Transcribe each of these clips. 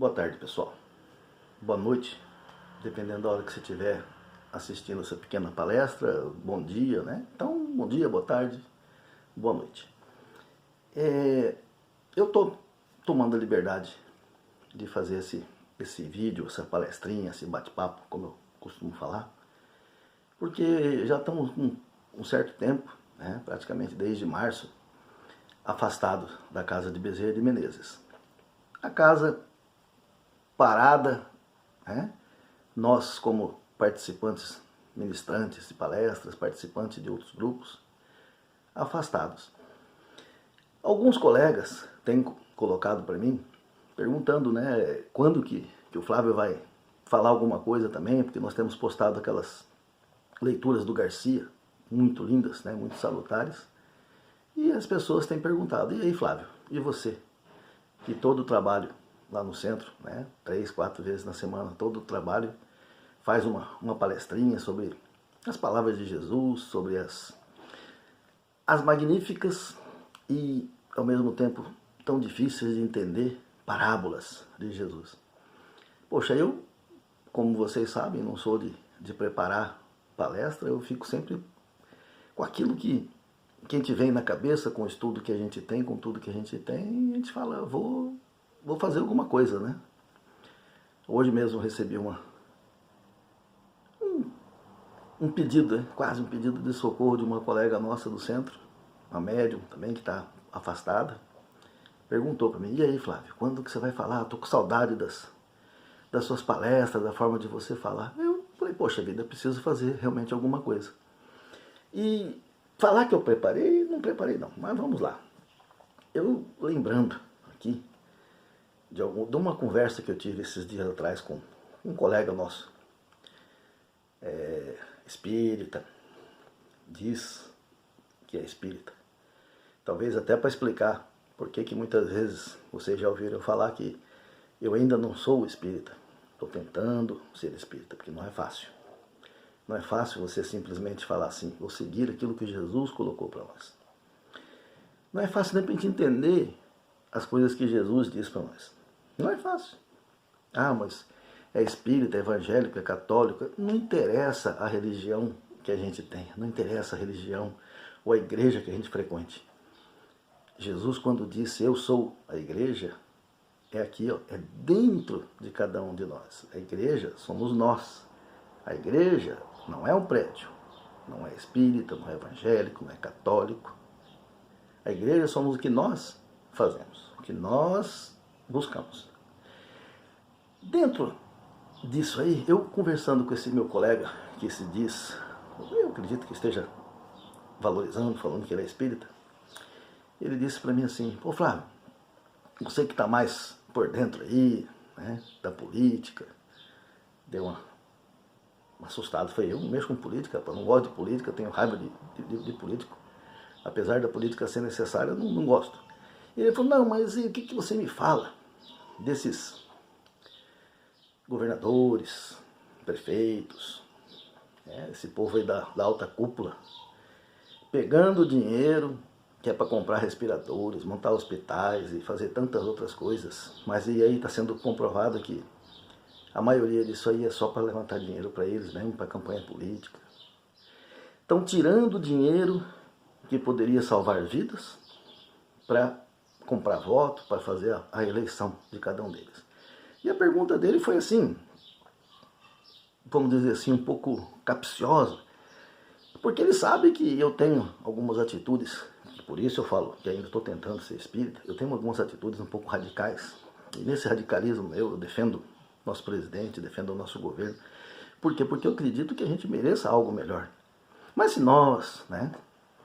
Boa tarde, pessoal. Boa noite, dependendo da hora que você estiver assistindo essa pequena palestra. Bom dia, né? Então, bom dia, boa tarde, boa noite. Eu estou tomando a liberdade de fazer esse vídeo, essa palestrinha, esse bate-papo, como eu costumo falar, porque já estamos com um certo tempo, né, praticamente desde março, afastados da casa de Bezerra de Menezes. A casa parada, né? Nós como participantes, ministrantes de palestras, participantes de outros grupos, afastados. Alguns colegas têm colocado para mim, perguntando, né, quando que o Flávio vai falar alguma coisa também, porque nós temos postado aquelas leituras do Garcia, muito lindas, né, muito salutares, e as pessoas têm perguntado, e aí, Flávio, e você? Que todo o trabalho lá no centro, né, 3, 4 vezes na semana, todo o trabalho, faz uma palestrinha sobre as palavras de Jesus, sobre as magníficas e, ao mesmo tempo, tão difíceis de entender parábolas de Jesus. Poxa, eu, como vocês sabem, não sou de preparar palestra, eu fico sempre com aquilo que a gente vem na cabeça, com o estudo que a gente tem, com tudo que a gente tem, e a gente fala, vou fazer alguma coisa, né? Hoje mesmo eu recebi um pedido, né? Quase um pedido de socorro de uma colega nossa do centro, uma médium também que está afastada. Perguntou para mim, e aí, Flávio, quando que você vai falar? Estou com saudade das suas palestras, da forma de você falar. Eu falei, poxa vida, eu preciso fazer realmente alguma coisa. E falar que eu preparei, não preparei não, mas vamos lá. Eu lembrando aqui de uma conversa que eu tive esses dias atrás com um colega nosso, espírita, diz que é espírita. Talvez até para explicar por que muitas vezes vocês já ouviram falar que eu ainda não sou espírita. Estou tentando ser espírita, porque não é fácil. Não é fácil você simplesmente falar assim, ou seguir aquilo que Jesus colocou para nós. Não é fácil nem para a gente entender as coisas que Jesus diz para nós. Não é fácil. Ah, mas é espírita, é evangélico, é católico. Não interessa a religião que a gente tem. Não interessa a religião ou a igreja que a gente frequente. Jesus, quando disse, eu sou a igreja, é aqui, ó, é dentro de cada um de nós. A igreja somos nós. A igreja não é um prédio. Não é espírita, não é evangélico, não é católico. A igreja somos o que nós fazemos, o que nós buscamos. Dentro disso aí, eu conversando com esse meu colega, que se diz, eu acredito que esteja valorizando, falando que ele é espírita, ele disse para mim assim, pô Flávio, você que está mais por dentro aí, né, da política, deu uma assustada, foi eu não mexo com política, eu não gosto de política, tenho raiva de político, apesar da política ser necessária, eu não gosto. E ele falou, não, mas e o que você me fala desses governadores, prefeitos, esse povo aí da alta cúpula, pegando dinheiro que é para comprar respiradores, montar hospitais e fazer tantas outras coisas, mas e aí está sendo comprovado que a maioria disso aí é só para levantar dinheiro para eles mesmo, para campanha política. Estão tirando dinheiro que poderia salvar vidas para comprar voto, para fazer a eleição de cada um deles. E a pergunta dele foi assim, vamos dizer assim, um pouco capciosa, porque ele sabe que eu tenho algumas atitudes, por isso eu falo que ainda estou tentando ser espírita, eu tenho algumas atitudes um pouco radicais, e nesse radicalismo eu defendo nosso presidente, defendo o nosso governo. Por quê? Porque eu acredito que a gente mereça algo melhor. Mas se nós, né,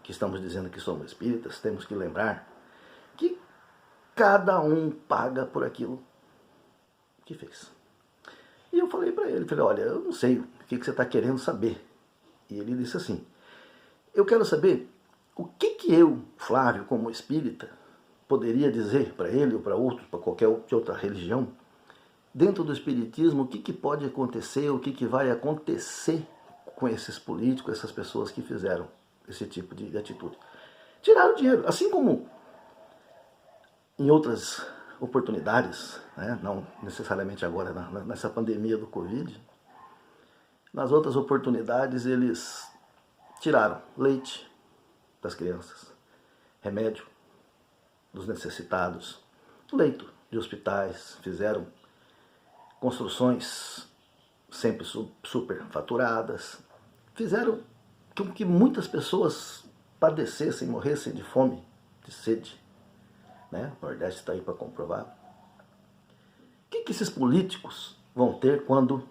que estamos dizendo que somos espíritas, temos que lembrar que cada um paga por aquilo que fez. E eu falei para ele, olha, eu não sei o que você está querendo saber. E ele disse assim, eu quero saber o que eu, Flávio, como espírita, poderia dizer para ele ou para outro, para qualquer outra religião, dentro do espiritismo, o que pode acontecer, o que vai acontecer com esses políticos, essas pessoas que fizeram esse tipo de atitude. Tiraram dinheiro, assim como em outras oportunidades, né? Não necessariamente agora nessa pandemia do Covid, nas outras oportunidades eles tiraram leite das crianças, remédio dos necessitados, leito de hospitais, fizeram construções sempre super faturadas, fizeram com que muitas pessoas padecessem, morressem de fome, de sede. Né? O Nordeste está aí para comprovar. O que esses políticos vão ter quando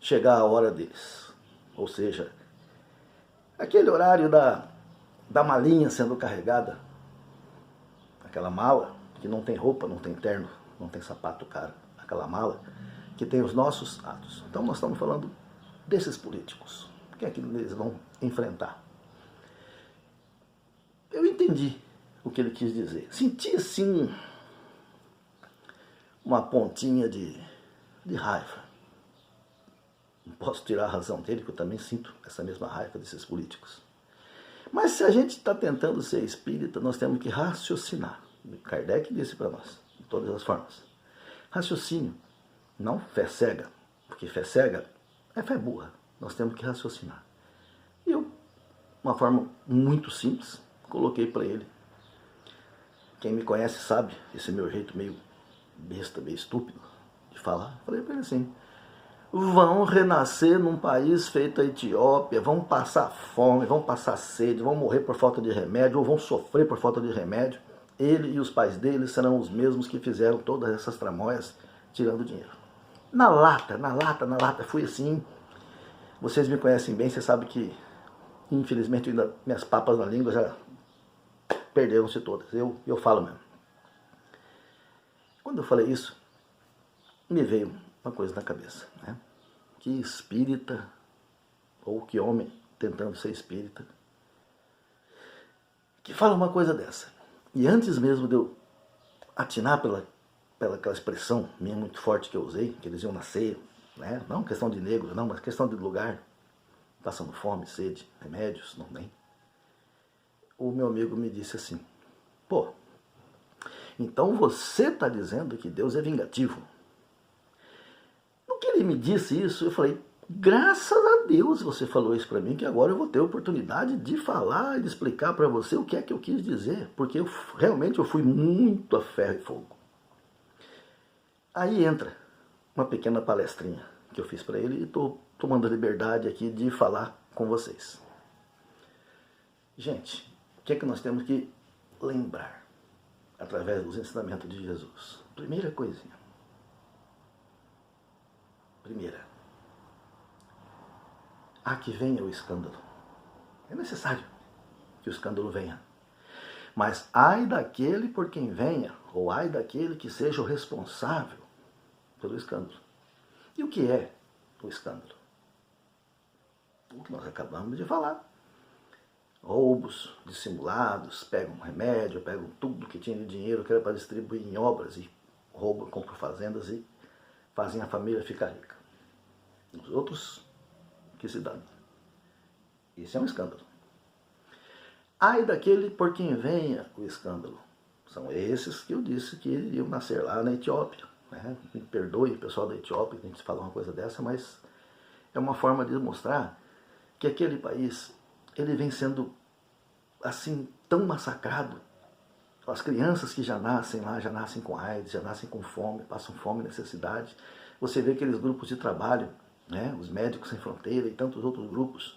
chegar a hora deles? Ou seja, aquele horário da malinha sendo carregada, aquela mala que não tem roupa, não tem terno, não tem sapato caro, aquela mala que tem os nossos atos. Então nós estamos falando desses políticos. O que é que eles vão enfrentar? Eu entendi o que ele quis dizer. Senti assim uma pontinha de raiva. Não posso tirar a razão dele, que eu também sinto essa mesma raiva desses políticos. Mas se a gente está tentando ser espírita, nós temos que raciocinar. Kardec disse para nós, de todas as formas. Raciocínio, não fé cega, porque fé cega é fé burra. Nós temos que raciocinar. E eu, de uma forma muito simples, coloquei para ele. Quem me conhece sabe esse meu jeito meio besta, meio estúpido de falar. Falei para ele assim: vão renascer num país feito a Etiópia, vão passar fome, vão passar sede, vão morrer por falta de remédio, ou vão sofrer por falta de remédio. Ele e os pais dele serão os mesmos que fizeram todas essas tramóias tirando dinheiro. Na lata, fui assim. Vocês me conhecem bem, vocês sabem que, infelizmente, ainda minhas papas na língua já perderam-se todas. Eu falo mesmo. Quando eu falei isso, me veio uma coisa na cabeça, né? Que espírita, ou que homem tentando ser espírita, que fala uma coisa dessa. E antes mesmo de eu atinar pelaquela expressão minha muito forte que eu usei, que eles iam nascer, né? Não questão de negro, não, mas questão de lugar, passando fome, sede, remédios, não tem. O meu amigo me disse assim: pô, então você está dizendo que Deus é vingativo? No que ele me disse isso, eu falei: graças a Deus você falou isso para mim, que agora eu vou ter a oportunidade de falar e de explicar para você o que é que eu quis dizer, porque realmente eu fui muito a ferro e fogo. Aí entra uma pequena palestrinha que eu fiz para ele e estou tomando a liberdade aqui de falar com vocês. Gente, o que é que nós temos que lembrar através dos ensinamentos de Jesus? Primeira coisinha. Primeira. Que venha o escândalo. É necessário que o escândalo venha. Mas ai daquele por quem venha, ou ai daquele que seja o responsável pelo escândalo. E o que é o escândalo? O que nós acabamos de falar. Roubos dissimulados, pegam remédio, pegam tudo que tinha de dinheiro que era para distribuir em obras e roubam, compram fazendas e fazem a família ficar rica. Os outros que se dão. Isso é um escândalo. Ai daquele por quem venha o escândalo. São esses que eu disse que iriam nascer lá na Etiópia. Né? Me perdoe o pessoal da Etiópia que a gente fala uma coisa dessa, mas é uma forma de mostrar que aquele país ele vem sendo assim tão massacrado. As crianças que já nascem lá, já nascem com AIDS, já nascem com fome, passam fome e necessidade. Você vê aqueles grupos de trabalho, né? Os Médicos Sem Fronteira e tantos outros grupos,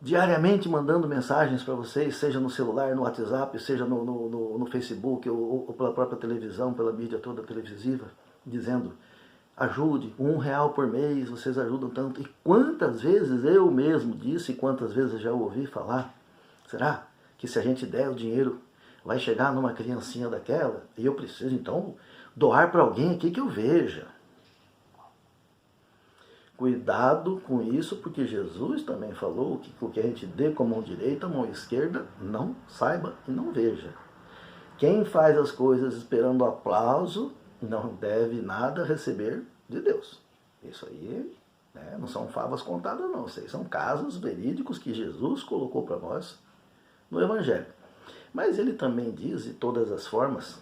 diariamente mandando mensagens para vocês, seja no celular, no WhatsApp, seja no Facebook, ou pela própria televisão, pela mídia toda televisiva, dizendo: ajude, R$1 por mês, vocês ajudam tanto. E quantas vezes eu mesmo disse, e quantas vezes já ouvi falar, será que se a gente der o dinheiro, vai chegar numa criancinha daquela, e eu preciso então doar para alguém aqui que eu veja? Cuidado com isso, porque Jesus também falou que o que a gente dê com a mão direita, a mão esquerda, não saiba e não veja. Quem faz as coisas esperando aplauso, não deve nada receber de Deus. Isso aí, né, não são favas contadas não, isso aí são casos verídicos que Jesus colocou para nós no Evangelho. Mas ele também diz, de todas as formas,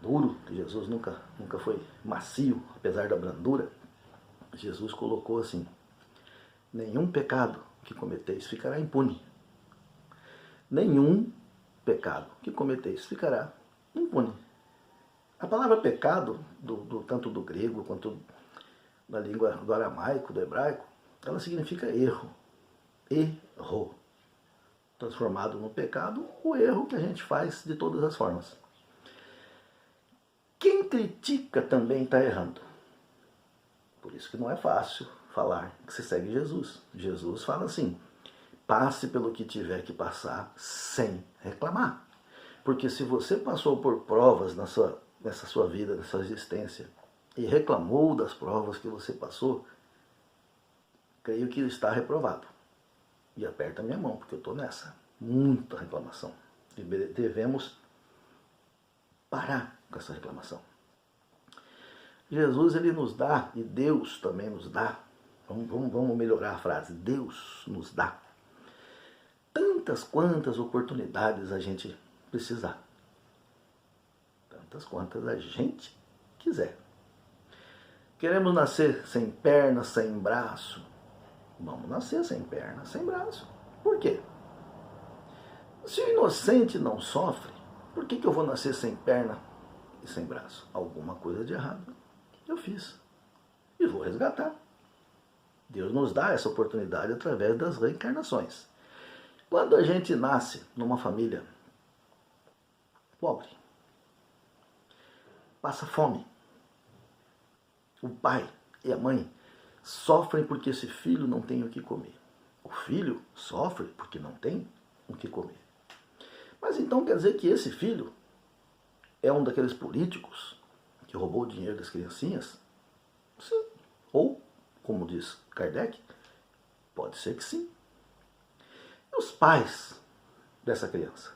duro, que Jesus nunca foi macio, apesar da brandura, Jesus colocou assim: nenhum pecado que cometeis ficará impune. Nenhum pecado que cometeis ficará impune. A palavra pecado, tanto do grego quanto da língua do aramaico, do hebraico, ela significa erro. Erro. Transformado no pecado, o erro que a gente faz de todas as formas. Quem critica também está errando. Por isso que não é fácil falar que se segue Jesus. Jesus fala assim: passe pelo que tiver que passar sem reclamar. Porque se você passou por provas nessa sua vida, nessa existência, e reclamou das provas que você passou, creio que está reprovado. E aperta a minha mão, porque eu estou nessa. Muita reclamação. E devemos parar com essa reclamação. Jesus, ele nos dá, e Deus também nos dá, vamos melhorar a frase, Deus nos dá tantas quantas oportunidades a gente precisar. Tantas quantas a gente quiser. Queremos nascer sem perna, sem braço. Vamos nascer sem perna, sem braço. Por quê? Se o inocente não sofre, por que eu vou nascer sem perna e sem braço? Alguma coisa de errado eu fiz. E vou resgatar. Deus nos dá essa oportunidade através das reencarnações. Quando a gente nasce numa família pobre, passa fome, o pai e a mãe sofrem porque esse filho não tem o que comer. O filho sofre porque não tem o que comer. Mas então quer dizer que esse filho é um daqueles políticos que roubou o dinheiro das criancinhas? Sim. Ou, como diz Kardec, pode ser que sim. E os pais dessa criança?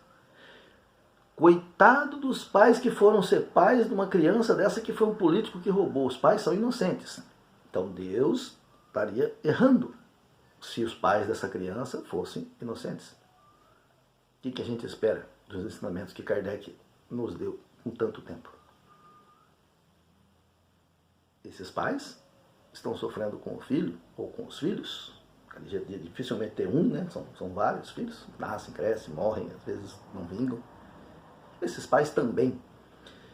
Coitado dos pais que foram ser pais de uma criança dessa que foi um político que roubou. Os pais são inocentes. Então Deus estaria errando se os pais dessa criança fossem inocentes. O que a gente espera dos ensinamentos que Kardec nos deu com tanto tempo? Esses pais estão sofrendo com o filho ou com os filhos. Dificilmente tem um, né? São vários filhos. Nascem, crescem, morrem, às vezes não vingam. Esses pais também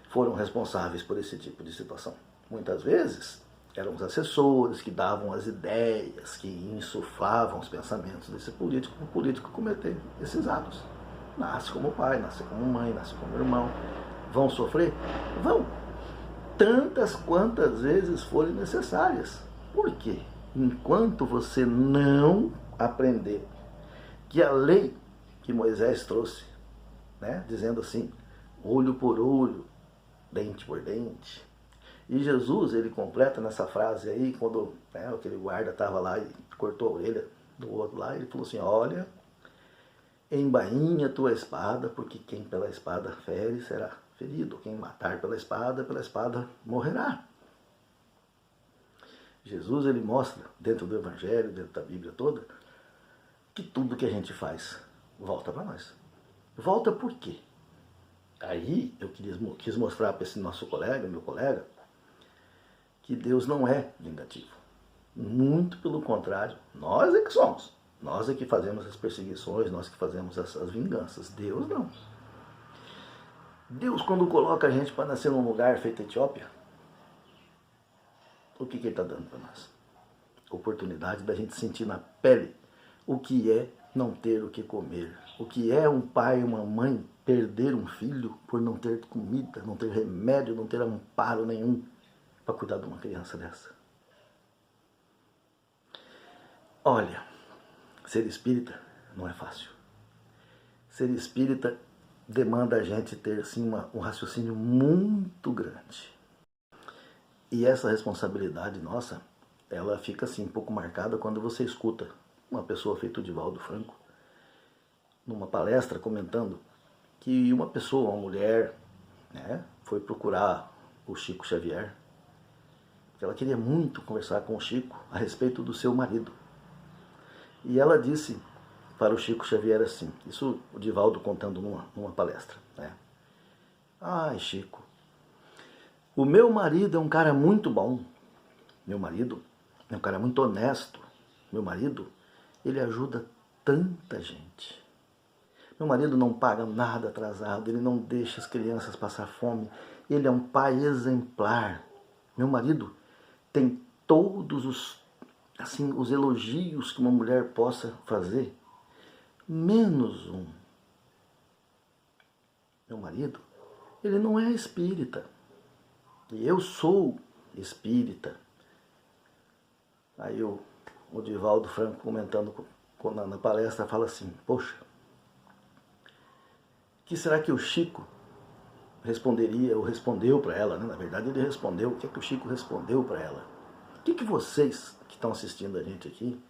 foram responsáveis por esse tipo de situação. Muitas vezes eram os assessores que davam as ideias, que insuflavam os pensamentos desse político, para o político cometer esses atos. Nasce como pai, nasce como mãe, nasce como irmão. Vão sofrer? Vão. Tantas quantas vezes forem necessárias. Por quê? Enquanto você não aprender que a lei que Moisés trouxe, né, dizendo assim, olho por olho, dente por dente. E Jesus, ele completa nessa frase aí, quando aquele guarda estava lá e cortou a orelha do outro lá, ele falou assim: olha, embainha tua espada, porque quem pela espada fere será ferido. Quem matar pela espada morrerá. Jesus, ele mostra, dentro do Evangelho, dentro da Bíblia toda, que tudo que a gente faz volta para nós. Volta por quê? Aí eu quis mostrar para esse nosso colega, meu colega, que Deus não é vingativo. Muito pelo contrário, nós é que somos. Nós é que fazemos as perseguições, nós que fazemos as vinganças. Deus não. Deus, quando coloca a gente para nascer num lugar feito Etiópia, o que Ele está dando para nós? Oportunidade da gente sentir na pele o que é não ter o que comer. O que é um pai e uma mãe perder um filho por não ter comida, não ter remédio, não ter amparo nenhum para cuidar de uma criança dessa. Olha, ser espírita não é fácil. Ser espírita demanda a gente ter assim, um raciocínio muito grande. E essa responsabilidade nossa, ela fica assim um pouco marcada quando você escuta uma pessoa feita o Divaldo Franco, numa palestra comentando que uma pessoa, uma mulher, né, foi procurar o Chico Xavier, que ela queria muito conversar com o Chico a respeito do seu marido. E ela disse para o Chico Xavier assim, isso o Divaldo contando numa palestra, né? Ai, Chico, O meu marido é um cara muito bom. Meu marido é um cara muito honesto. Meu marido, ele ajuda tanta gente. Meu marido não paga nada atrasado, ele não deixa as crianças passar fome. Ele é um pai exemplar. Meu marido tem todos os elogios que uma mulher possa fazer, menos um. Meu marido, ele não é espírita. E eu sou espírita. Aí o Divaldo Franco, comentando na palestra, fala assim: poxa, que será que o Chico responderia, ou respondeu para ela, né? Na verdade ele respondeu, o que é que o Chico respondeu para ela? O que vocês que estão assistindo a gente aqui,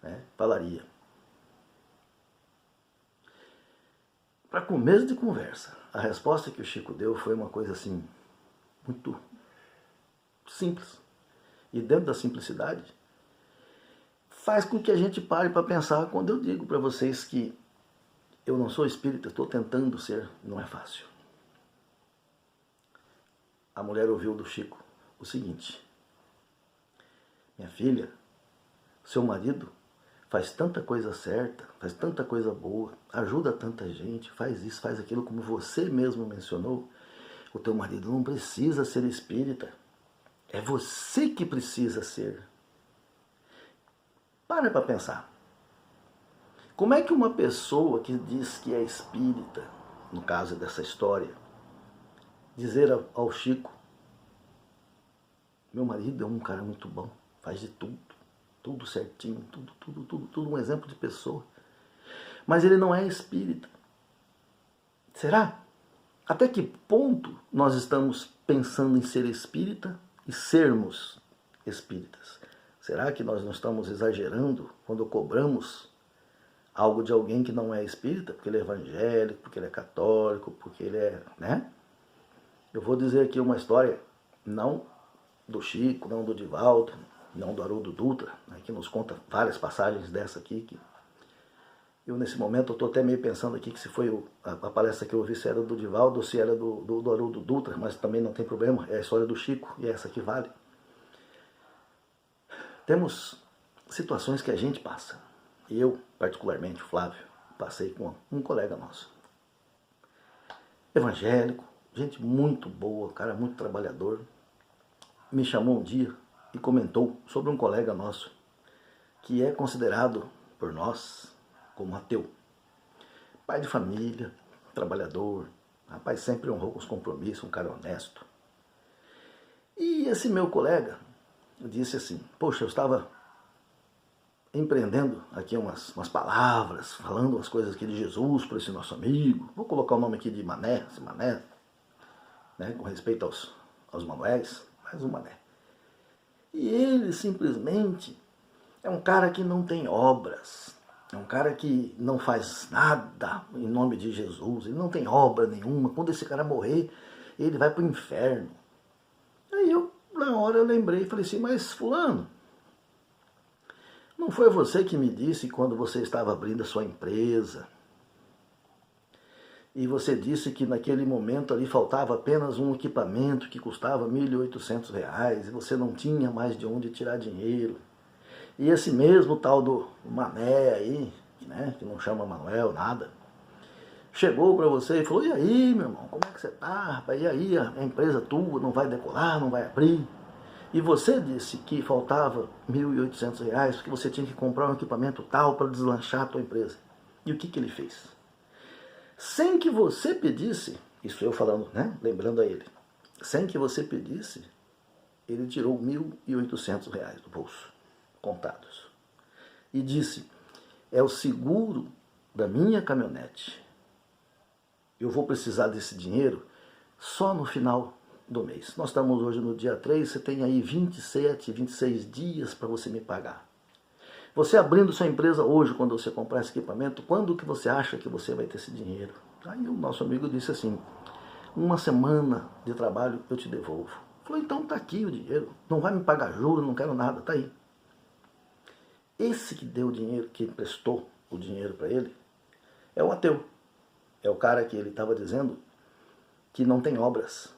né, falaria? Para começo de conversa, a resposta que o Chico deu foi uma coisa assim, muito simples. E dentro da simplicidade, faz com que a gente pare para pensar quando eu digo para vocês que eu não sou espírita, estou tentando ser, não é fácil. A mulher ouviu do Chico o seguinte: minha filha, seu marido faz tanta coisa certa, faz tanta coisa boa, ajuda tanta gente, faz isso, faz aquilo, como você mesmo mencionou. O teu marido não precisa ser espírita, é você que precisa ser. Para pensar. Como é que uma pessoa que diz que é espírita, no caso dessa história, dizer ao Chico: meu marido é um cara muito bom, faz de tudo, tudo certinho, tudo um exemplo de pessoa, mas ele não é espírita. Será? Até que ponto nós estamos pensando em ser espírita e sermos espíritas? Será que nós não estamos exagerando quando cobramos algo de alguém que não é espírita, porque ele é evangélico, porque ele é católico, porque ele é, né? Eu vou dizer aqui uma história, não do Chico, não do Divaldo, não do Haroldo Dutra, né, que nos conta várias passagens dessa aqui, que eu nesse momento estou até meio pensando aqui que se foi a palestra que eu ouvi, se era do Divaldo ou se era do Haroldo Dutra, mas também não tem problema, é a história do Chico e é essa que vale. Temos situações que a gente passa, e eu, particularmente, o Flávio, passei com um colega nosso, evangélico, gente muito boa, cara muito trabalhador, me chamou um dia e comentou sobre um colega nosso que é considerado por nós como ateu. Pai de família, trabalhador, rapaz sempre honrou com os compromissos, um cara honesto. E esse meu colega disse assim: poxa, eu estava empreendendo aqui umas palavras, falando umas coisas aqui de Jesus para esse nosso amigo. Vou colocar o nome aqui de Mané, esse Mané, né, com respeito aos Manuéis, mas o Mané. E ele simplesmente é um cara que não tem obras, é um cara que não faz nada em nome de Jesus, ele não tem obra nenhuma. Quando esse cara morrer, ele vai para o inferno. Aí na hora eu lembrei e falei assim: mas fulano, não foi você que me disse quando você estava abrindo a sua empresa, e você disse que naquele momento ali faltava apenas um equipamento que custava R$ 1.800 e você não tinha mais de onde tirar dinheiro? E esse mesmo tal do Mané aí, né, que não chama Manuel, nada, chegou para você e falou: e aí, meu irmão, como é que você tá, rapaz? E aí, a empresa tua não vai decolar, não vai abrir? E você disse que faltava R$ 1.800 porque você tinha que comprar um equipamento tal para deslanchar a tua empresa. E o que ele fez? Sem que você pedisse, isso eu falando, né, lembrando a ele, sem que você pedisse, ele tirou R$ 1.800 do bolso, contados, e disse: é o seguro da minha caminhonete. Eu vou precisar desse dinheiro só no final do mês. Nós estamos hoje no dia 3, você tem aí 27, 26 dias para você me pagar. Você abrindo sua empresa hoje, quando você comprar esse equipamento, quando que você acha que você vai ter esse dinheiro? Aí o nosso amigo disse assim: uma semana de trabalho eu te devolvo. Falei: então tá aqui o dinheiro, não vai me pagar juros, não quero nada, tá aí. Esse que deu o dinheiro, que emprestou o dinheiro para ele, é o ateu. É o cara que ele estava dizendo que não tem obras.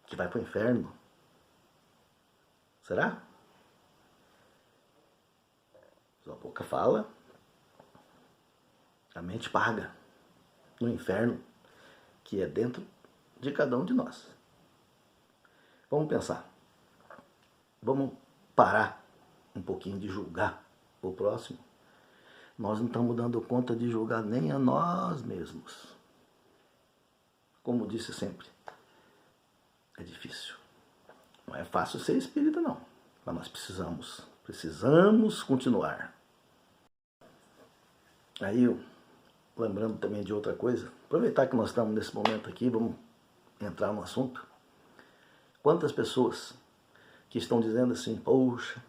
que vai para o inferno? Será? Sua boca fala, a mente paga no inferno, que é dentro de cada um de nós. Vamos pensar. Vamos parar um pouquinho de julgar o próximo. Nós não estamos dando conta de julgar nem a nós mesmos. Como disse sempre, é difícil. Não é fácil ser espírita, não. Mas nós precisamos continuar. Aí, lembrando também de outra coisa, aproveitar que nós estamos nesse momento aqui, vamos entrar no assunto. Quantas pessoas que estão dizendo assim, poxa,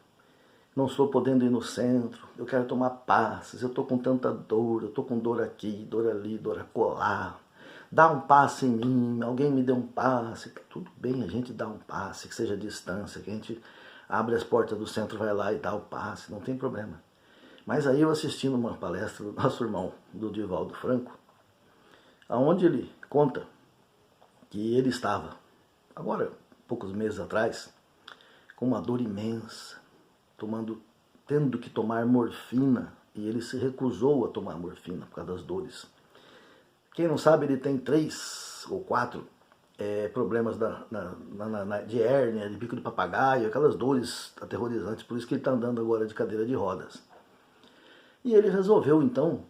não estou podendo ir no centro, eu quero tomar passes, eu estou com tanta dor, eu estou com dor aqui, dor ali, dor acolá. Dá um passe em mim, alguém me dê um passe. Tudo bem, a gente dá um passe, que seja a distância, que a gente abre as portas do centro, vai lá e dá o passe, não tem problema. Mas aí eu assisti numa palestra do nosso irmão, do Divaldo Franco, onde ele conta que ele estava, agora, poucos meses atrás, com uma dor imensa, tendo que tomar morfina, e ele se recusou a tomar morfina por causa das dores. Quem não sabe, ele tem 3 ou 4 problemas de hérnia, de bico de papagaio, aquelas dores aterrorizantes, por isso que ele está andando agora de cadeira de rodas. E ele resolveu, então,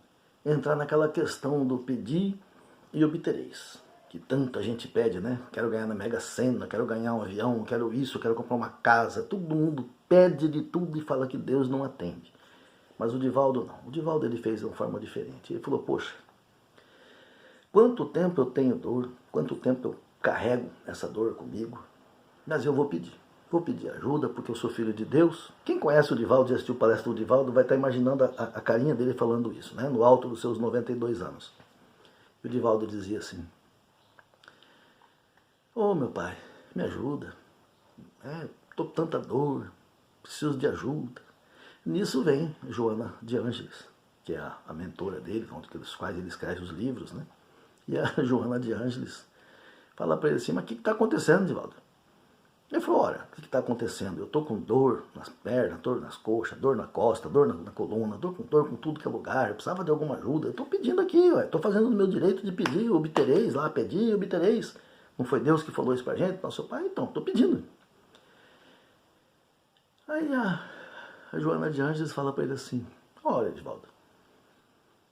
entrar naquela questão do pedir e obtereis, que tanta gente pede, né? Quero ganhar na Mega Sena, quero ganhar um avião, quero isso, quero comprar uma casa. Todo mundo pede de tudo e fala que Deus não atende. Mas o Divaldo não. O Divaldo ele fez de uma forma diferente. Ele falou, poxa, quanto tempo eu tenho dor, quanto tempo eu carrego essa dor comigo, mas eu vou pedir. Vou pedir ajuda porque eu sou filho de Deus. Quem conhece o Divaldo e assistiu palestra do Divaldo vai estar imaginando a carinha dele falando isso, né? No alto dos seus 92 anos. E o Divaldo dizia assim, ô meu pai, me ajuda, estou com tanta dor, preciso de ajuda. Nisso vem Joana de Ângeles, que é a mentora dele, dos quais ele escreve os livros, né? E a Joana de Ângeles fala para ele assim, mas o que está acontecendo, Divaldo? Ele falou, olha, o que está acontecendo? Eu estou com dor nas pernas, dor nas coxas, dor na costa, dor na coluna, dor com tudo que é lugar, eu precisava de alguma ajuda. Eu estou pedindo aqui, estou fazendo o meu direito de pedir, obtereis lá, pedir, obtereis. Não foi Deus que falou isso para a gente, nosso pai? Então, estou pedindo. Aí a Joana de Ângeles fala para ele assim, olha, Edvaldo,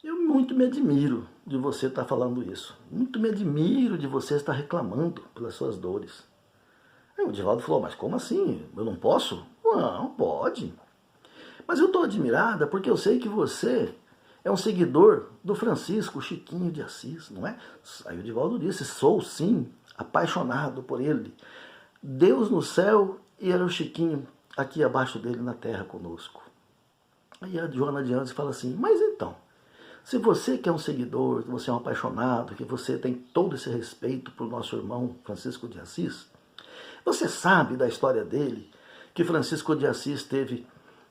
eu muito me admiro de você estar falando isso. Muito me admiro de você estar reclamando pelas suas dores. Aí o Divaldo falou, mas como assim? Eu não posso? Não, pode. Mas eu estou admirada porque eu sei que você é um seguidor do Francisco Chiquinho de Assis, não é? Aí o Divaldo disse, sou sim, apaixonado por ele. Deus no céu e era o Chiquinho aqui abaixo dele na terra conosco. Aí a Joana de Ângeles fala assim, mas então, se você que é um seguidor, que você é um apaixonado, que você tem todo esse respeito por nosso irmão Francisco de Assis, você sabe da história dele, que Francisco de Assis teve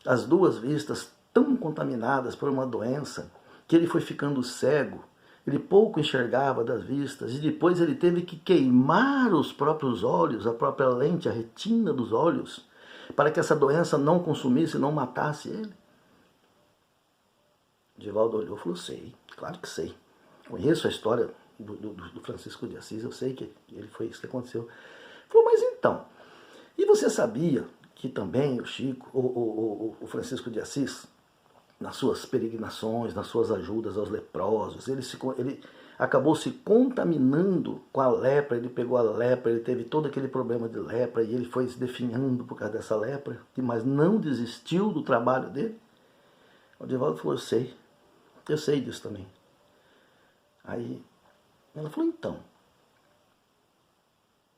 as 2 vistas tão contaminadas por uma doença, que ele foi ficando cego, ele pouco enxergava das vistas, e depois ele teve que queimar os próprios olhos, a própria lente, a retina dos olhos, para que essa doença não consumisse, não matasse ele. Divaldo olhou e falou, sei, claro que sei. Conheço a história do Francisco de Assis, eu sei que ele foi isso que aconteceu. Falou, mas então, e você sabia que também o Chico, o Francisco de Assis, nas suas peregrinações, nas suas ajudas aos leprosos, ele acabou se contaminando com a lepra, ele pegou a lepra, ele teve todo aquele problema de lepra e ele foi se definhando por causa dessa lepra, mas não desistiu do trabalho dele. O Divaldo falou, eu sei disso também. Aí ela falou, então.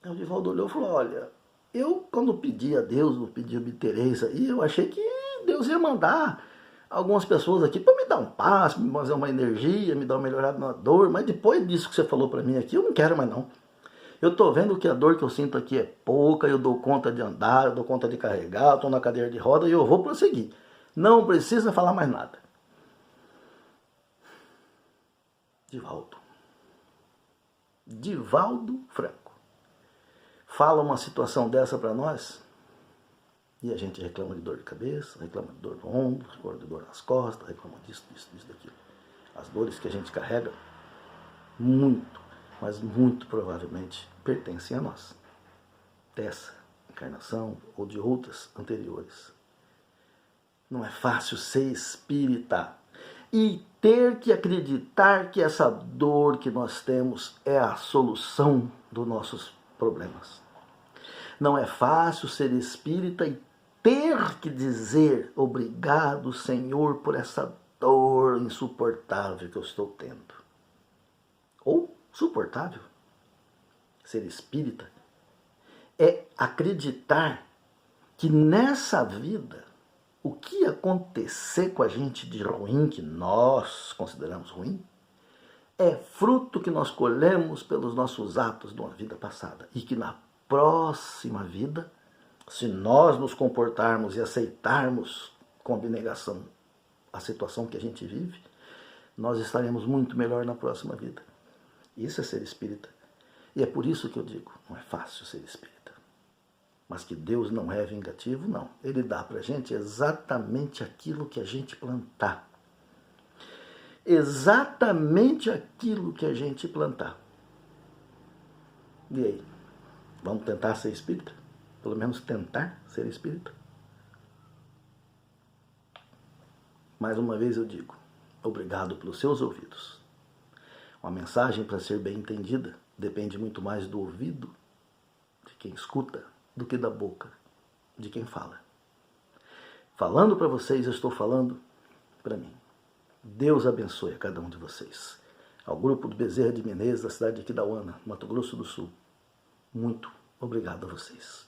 Aí o Divaldo olhou e falou, olha, eu quando pedi a Deus, não pedi obtereis aí, eu achei que Deus ia mandar algumas pessoas aqui para me dar um passo, me fazer uma energia, me dar uma melhorada na dor, mas depois disso que você falou para mim aqui, eu não quero mais não. Eu estou vendo que a dor que eu sinto aqui é pouca, eu dou conta de andar, eu dou conta de carregar, eu estou na cadeira de roda e eu vou prosseguir. Não precisa falar mais nada. Divaldo Franco fala uma situação dessa para nós e a gente reclama de dor de cabeça, reclama de dor no ombro, reclama de dor nas costas, reclama disso, daquilo. As dores que a gente carrega, muito, mas muito provavelmente pertencem a nós, dessa encarnação ou de outras anteriores. Não é fácil ser espírita e ter que acreditar que essa dor que nós temos é a solução dos nossos problemas. Não é fácil ser espírita e ter que dizer obrigado, Senhor, por essa dor insuportável que eu estou tendo. Ou suportável. Ser espírita é acreditar que nessa vida o que acontecer com a gente de ruim, que nós consideramos ruim, é fruto que nós colhemos pelos nossos atos de uma vida passada. E que na próxima vida, se nós nos comportarmos e aceitarmos com abnegação a situação que a gente vive, nós estaremos muito melhor na próxima vida. Isso é ser espírita. E é por isso que eu digo, não é fácil ser espírita. Mas que Deus não é vingativo, não. Ele dá para a gente exatamente aquilo que a gente plantar. Exatamente aquilo que a gente plantar. E aí? Vamos tentar ser espírita? Pelo menos tentar ser espírita? Mais uma vez eu digo, obrigado pelos seus ouvidos. Uma mensagem, para ser bem entendida, depende muito mais do ouvido de quem escuta do que da boca de quem fala. Falando para vocês, eu estou falando para mim. Deus abençoe a cada um de vocês. Ao grupo do Bezerra de Menezes, da cidade de Aquidauana, Mato Grosso do Sul. Muito obrigado a vocês.